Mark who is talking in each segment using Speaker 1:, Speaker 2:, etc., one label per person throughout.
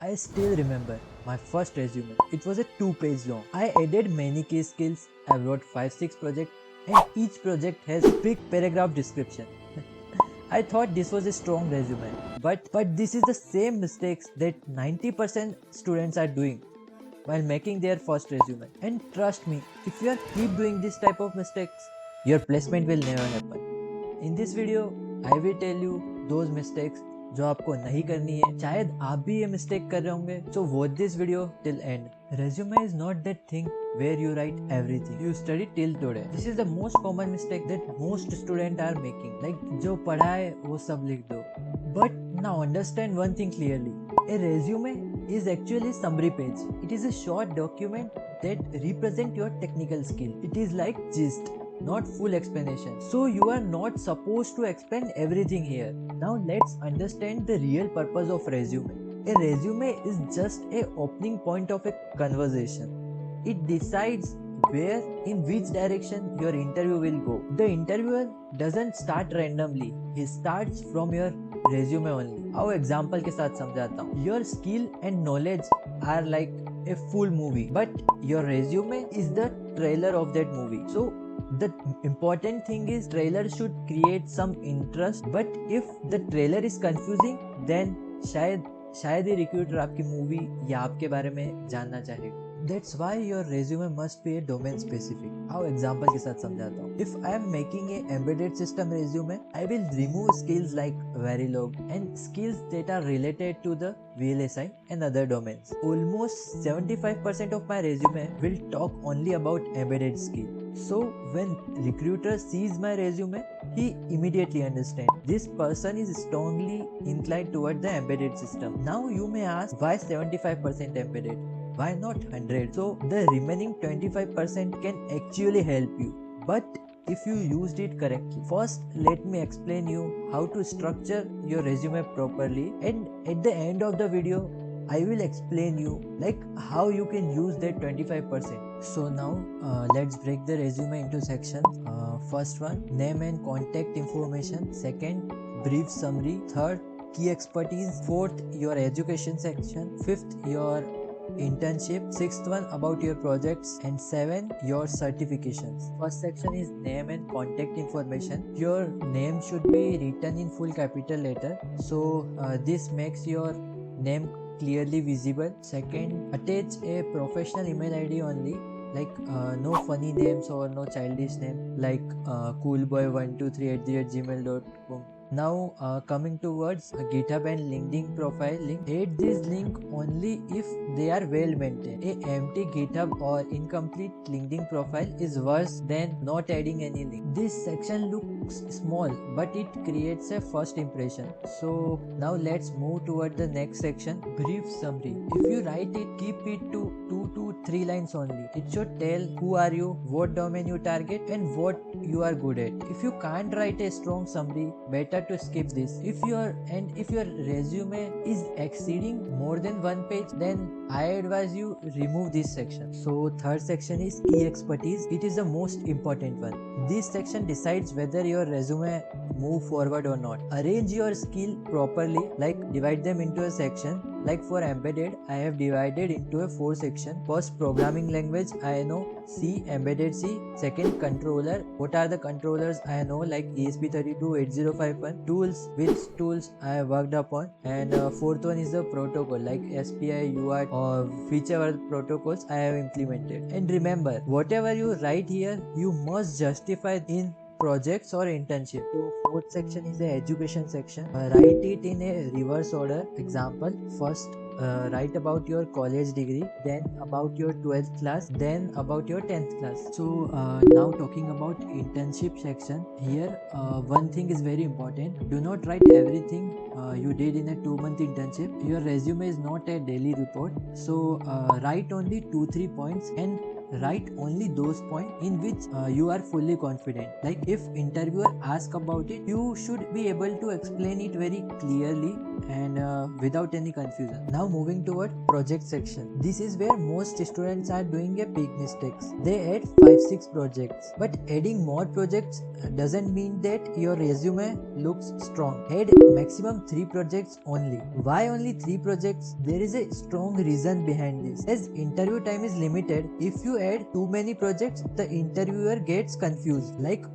Speaker 1: I still remember my first resume. It was a 2-page long. I added many key skills. I wrote 5-6 projects and each project has big paragraph description. I thought this was a strong resume, but this is the same mistakes that 90% students are doing while making their first resume. And trust me, if you are keep doing this type of mistakes, your placement will never happen. In this video, I will tell you those mistakes जो आपको नहीं करनी है. शायद आप भी ये mistake कर रहे होंगे. So watch this video till end. Resume is not that thing where you write everything you study till today. This is the most common mistake that most students are making. Like जो पढ़ा है वो सब लिख दो. But now understand one thing clearly. A resume is actually a summary page. It is a short document that represent your technical skill. It is like gist, not full explanation. So you are not supposed to explain everything here. Now let's understand the real purpose of resume. A resume is just a opening point of a conversation. It decides where in which direction your interview will go. The interviewer doesn't start randomly. He starts from your resume only. आओ example के साथ समझाता हूँ. Your skill and knowledge are like a full movie, but your resume is the trailer of that movie. So the important thing is trailer should create some interest, but if the trailer is confusing, then शायद ही recruiter आपकी movie या आपके बारे में जानना चाहेगा. That's why your resume must be a domain specific. आओ example के साथ समझाता हूँ. If I am making a embedded system resume, I will remove skills like Verilog and skills that are related to the VLSI and other domains. Almost 75% of my resume will talk only about embedded skill. So when recruiter sees my resume, he immediately understands this person is strongly inclined toward the embedded system. Now you may ask, why 75% embedded? Why not 100? So the remaining 25% can actually help you, but if you used it correctly. First, let me explain you how to structure your resume properly, and at the end of the video I will explain you like how you can use that 25%. So now let's break the resume into sections. First one, name and contact information. Second, brief summary. Third, key expertise. Fourth, your education section. Fifth, your internship. Sixth one, about your projects. And seven, your certifications. First section is name and contact information. Your name should be written in full capital letter, so this makes your name clearly visible. Second, attach a professional email ID only, like no funny names or no childish name like coolboy123@gmail.com. Now coming towards GitHub and LinkedIn profile link, add this link only if they are well maintained. A empty GitHub or incomplete LinkedIn profile is worse than not adding any link. This section looks small, but it creates a first impression. So now let's move toward the next section, brief summary. If you write it, keep it to 2 to 3 lines only. It should tell who are you, what domain you target, and what you are good at. If you can't write a strong summary, better to skip this. If your resume is exceeding more than 1 page, then I advise you remove this section. So third section is key expertise. It is the most important one. This section decides whether your resume move forward or not. Arrange your skill properly, like divide them into a section. Like for embedded, I have divided into a 4 section. First, programming language, I know C, embedded C. Second, controller. What are the controllers? I know like ESP328051. Tools, which tools I have worked upon. And fourth one is the protocol, like SPI, UART, or whichever protocols I have implemented. And remember, whatever you write here, you must justify in projects or internship. So fourth section is the education section. Write it in a reverse order. Example, first write about your college degree, then about your 12th class, then about your 10th class. So now talking about internship section, here one thing is very important. Do not write everything you did in a 2-month internship. Your resume is not a daily report, so write only 2-3 points, and write only those points in which you are fully confident. Like if interviewer asks about it, you should be able to explain it very clearly and without any confusion. Now moving toward project section. This is where most students are doing a big mistakes. They add 5-6 projects, but adding more projects doesn't mean that your resume looks strong. Add maximum 3 projects only. Why only 3 projects? There is a strong reason behind this. As interview time is limited, if you add too many projects, the interviewer gets confused, like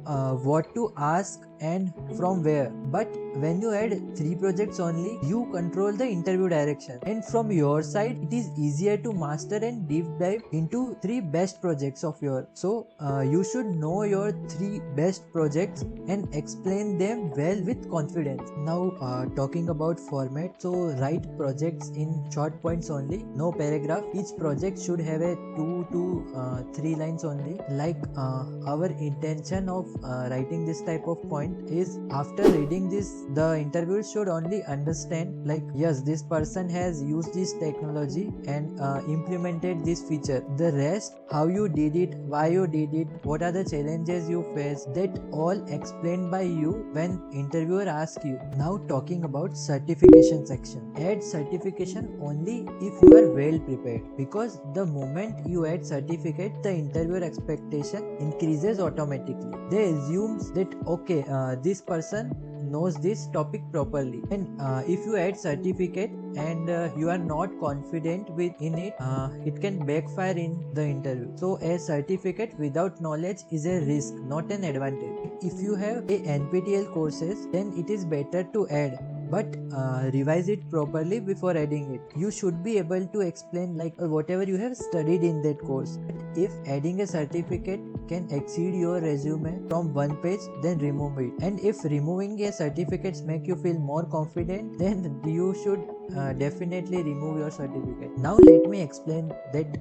Speaker 1: what to ask and from where. But when you add 3 projects only, you control the interview direction, and from your side it is easier to master and deep dive into 3 best projects of yours. So you should know your 3 best projects and explain them well with confidence. Now talking about format, so write projects in short points only, no paragraph. Each project should have a 2 to 3 lines only. Like our intention of writing this type of point is, after reading this, the interviewer should only understand, like, yes, this person has used this technology and implemented this feature. The rest, how you did it, why you did it, what are the challenges you face, that all explained by you when interviewer asks you. Now talking about certification section. Add certification only if you are well prepared, because the moment you add certificate, the interviewer expectation increases automatically. They assumes that okay, this person knows this topic properly, and if you add certificate and you are not confident in it, it can backfire in the interview. So a certificate without knowledge is a risk, not an advantage. If you have a NPTEL courses, then it is better to add, but revise it properly before adding it. You should be able to explain like whatever you have studied in that course. But if adding a certificate can exceed your resume from one page, then remove it. And if removing a certificates make you feel more confident, then you should definitely remove your certificate. Now let me explain that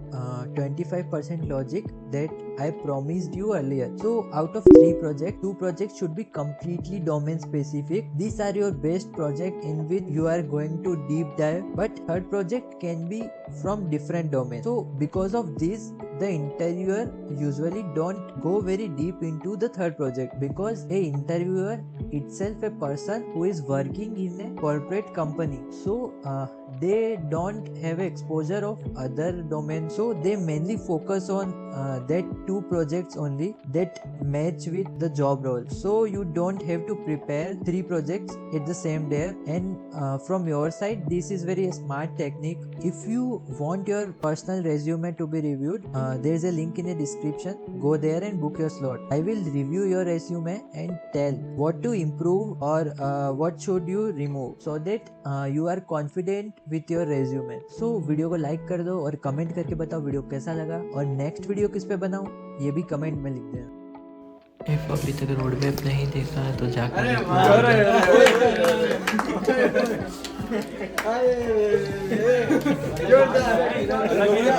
Speaker 1: 25% logic that I promised you earlier. So out of 3 projects, 2 projects should be completely domain specific. These are your best project in which you are going to deep dive, but third project can be from different domains. So because of this, the interviewer usually don't go very deep into the third project, because a interviewer itself a person who is working in a corporate company, so they don't have exposure of other domains, so they mainly focus on that 2 projects only that match with the job role. So you don't have to prepare 3 projects at the same day. And from your side, this is very smart technique. If you want your personal resume to be reviewed, there is a link in the description. Go there and book your slot. I will review your resume and tell what to improve or what should you remove, so that you are confident with your resume. So video को like कर दो और comment करके बताओ video कैसा लगा, और next video किस पे बनाऊं ये भी कमेंट में लिख देना।
Speaker 2: if अभी तक रोड मैप नहीं देखा है तो जाकर देखो।